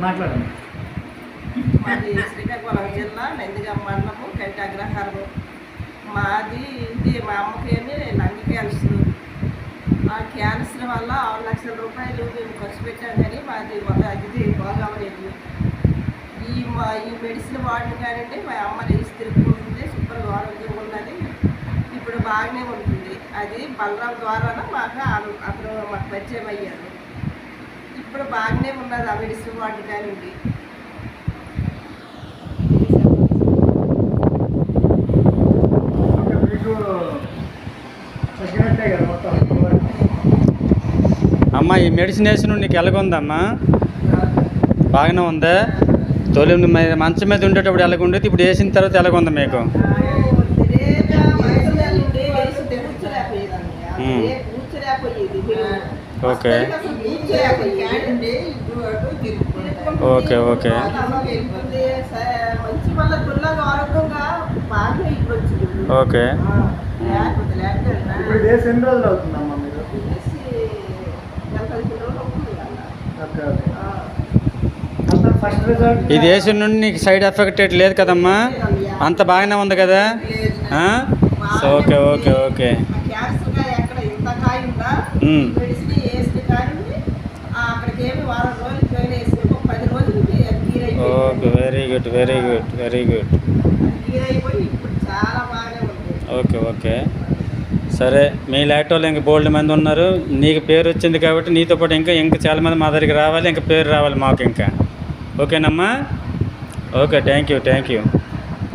మాట్లాడండి. మాది శ్రీకాకుళం జిల్లా నందిగామ మండలము కంటి అగ్రహారము. మాది ఇది మా అమ్మకేమి లంగ్ క్యాన్సర్. ఆ క్యాన్సర్ వల్ల 6 లక్షల రూపాయలు మేము ఖర్చు పెట్టాం, కానీ మాది ఇది బాగా అవ్వలేదు. ఈ మెడిసిన్ వాడిన కానండి మా అమ్మ లేచి తిరుగుతుంది, శుభ్రంగా ఆరోగ్యంగా ఉన్నది, ఇప్పుడు బాగానే ఉంటుంది. అది బలరాం ద్వారా అతను మాకు పరిచయం అయ్యారు. ఇప్పుడు బాగానే ఉన్నది ఆ మెడిసిన్ వాడిన కానండి. అమ్మ ఈ మెడిసిన్ వేసిన నీకు ఎలాగుందమ్మా? బాగానే ఉందా? తొలి మంచం మీద ఉండేటప్పుడు ఎలాగుండేది, ఇప్పుడు వేసిన తర్వాత ఎలాగుంది మీకు? Okay okay okay okay. ఇది వేసిన నుండి నీకు సైడ్ ఎఫెక్ట్ లేదు కదమ్మా? అంత బాగానే ఉంది కదా? Okay okay okay. Okay, very good very good very good. Okay okay, సరే. మీ లాంటి వాళ్ళు ఇంకా బోల్డ్ మంది ఉన్నారు. నీకు పేరు వచ్చింది కాబట్టి నీతో పాటు ఇంకా చాలామంది మా దగ్గరికి రావాలి, ఇంకా పేరు రావాలి మాకు ఇంకా. ఓకేనమ్మా? Okay, thank you.